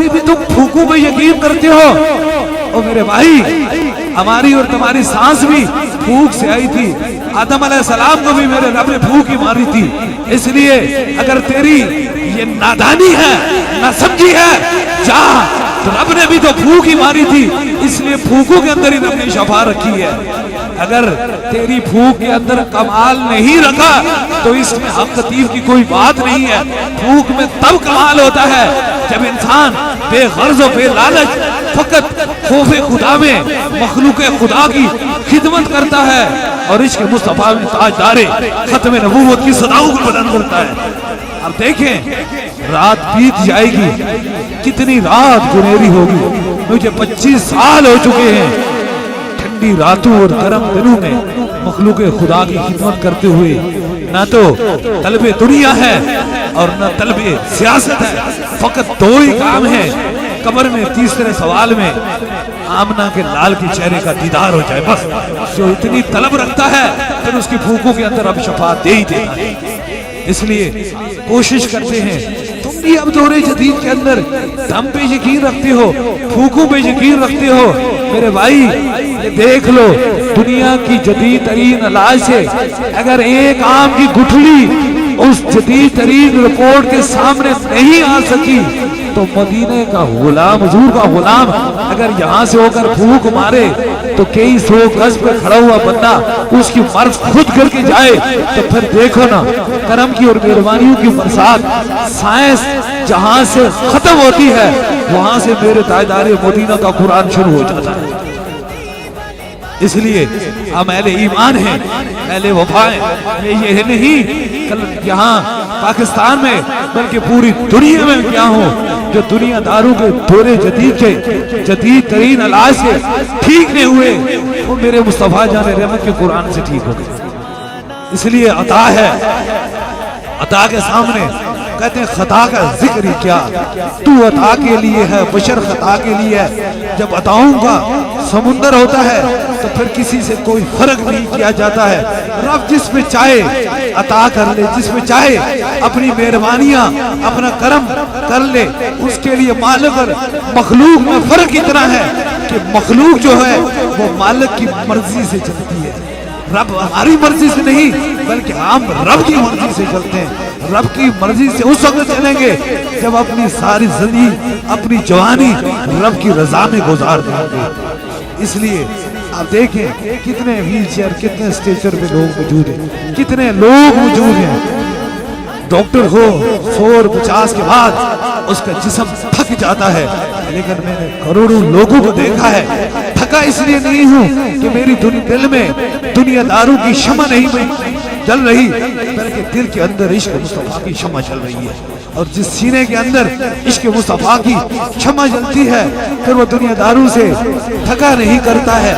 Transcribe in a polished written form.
ابھی بھی تم پھوکوں پہ یقین کرتے ہو؟ او میرے بھائی، ہماری اور تمہاری سانس بھی پھوک سے آئی تھی، آدم علیہ السلام کو بھی میرے رب نے پھوک ہی ماری تھی۔ اس لیے اگر تیری یہ نادانی ہے، نہ سمجھی ہے، جا، تو رب نے بھی تو پھوک ہی ماری تھی، اس لیے پھوکوں کے اندر ہی رب نے شفا رکھی ہے۔ اگر تیری پھوک کے اندر کمال نہیں رکھا تو اس میں حق لطیف کی کوئی بات نہیں ہے۔ پھوک میں تب کمال ہوتا ہے جب انسان بے غرض و بے لالچ فقط خوف خدا میں مخلوق خدا کی خدمت کرتا ہے اور عشق مصطفیٰ میں تاجدار ختم نبوت کی صداؤں کو بلند کرتا ہے۔ اب دیکھیں، رات بیت جائے گی، کتنی رات گنہری ہوگی۔ مجھے 25 سال ہو چکے ہیں ٹھنڈی راتوں اور گرم دنوں میں مخلوق خدا کی خدمت کرتے ہوئے۔ نہ تو طلب دنیا ہے اور نہ طلب سیاست ہے، فقط دو ہی کام ہے۔ قبر میں تیسرے سوال میں آمنہ کے لال کے چہرے کا دیدار ہو جائے، بس۔ جو اتنی طلب رکھتا ہے پھر اس کی پھوکوں کے اندر اب شفاعت دے ہی دیتا ہے۔ اس لیے کوشش کرتے ہیں، تم بھی اب دور جدید کے اندر دم پہ یقین رکھتے ہو، پھوکوں پہ یقین رکھتے ہو۔ میرے بھائی یہ دیکھ لو، دنیا کی جدید ترین علاج سے اگر ایک آم کی گٹھلی اس جدید ترین رپورٹ کے سامنے نہیں آ سکی تو مدینے کا غلام، حضور کا غلام اگر یہاں سے ہو کر پھوک مارے تو کئی 100 گز پہ کھڑا ہوا بندہ اس کی مرض خود کر کے جائے تو پھر دیکھو نا، کرم کی اور مہربانیوں کی برسات۔ سائنس جہاں سے ختم ہوتی ہے وہاں سے میرے تاجدار مدینہ کا قرآن شروع ہو جاتا ہے۔ اس لیے ہم اہل ایمان ہیں، اہل وفا ہیں۔ میں یہ نہیں کل یہاں پاکستان میں بلکہ پوری دنیا میں کیا ہوں جو دنیا داروں کے دور جدید کے جدید ترین علاج سے ٹھیک نہیں ہوئے، وہ میرے مصطفیٰ جان رحمت کے قرآن سے ٹھیک ہو گئے۔ اس لیے عطا ہے، عطا کے سامنے کہتے ہیں خطا کا ذکر ہی کیا، تو عطا کے لیے ہے، بشر خطا کے لیے ہے۔ جب عطاؤں کا سمندر ہوتا ہے تو پھر کسی سے کوئی فرق نہیں کیا جاتا ہے۔ رب جس میں چاہے عطا کر لے، جس میں چاہے اپنی مہربانیاں، اپنا کرم کر لے، اس کے لیے مالک اور مخلوق میں فرق اتنا ہے کہ مخلوق جو ہے وہ مالک کی مرضی سے چلتی ہے، رب ہماری مرضی سے نہیں بلکہ ہم رب کی مرضی سے چلتے ہیں۔ رب کی مرضی سے اس وقت چلیں گے جب اپنی ساری زندگی، اپنی جوانی رب کی رضا میں گزار دیں گے۔ اس لیے آپ دیکھیں کتنے ویل چیئر، کتنے اسٹیچر پہ لوگ موجود ہیں، کتنے لوگ موجود ہیں۔ ڈاکٹر ہو 150 کے بعد اس کا جسم تھک جاتا ہے، لیکن میں نے کروڑوں لوگوں کو دیکھا ہے، تھکا اس لیے نہیں ہوں کہ میری دل میں دنیا داروں کی شمع نہیں جل رہی، بلکہ دل کے اندر عشق مصطفیٰ کی شمع جل رہی ہے۔ اور جس سینے کے اندر عشق مصطفیٰ کی شمع جلتی ہے پھر وہ دنیا داروں سے تھکا نہیں کرتا ہے۔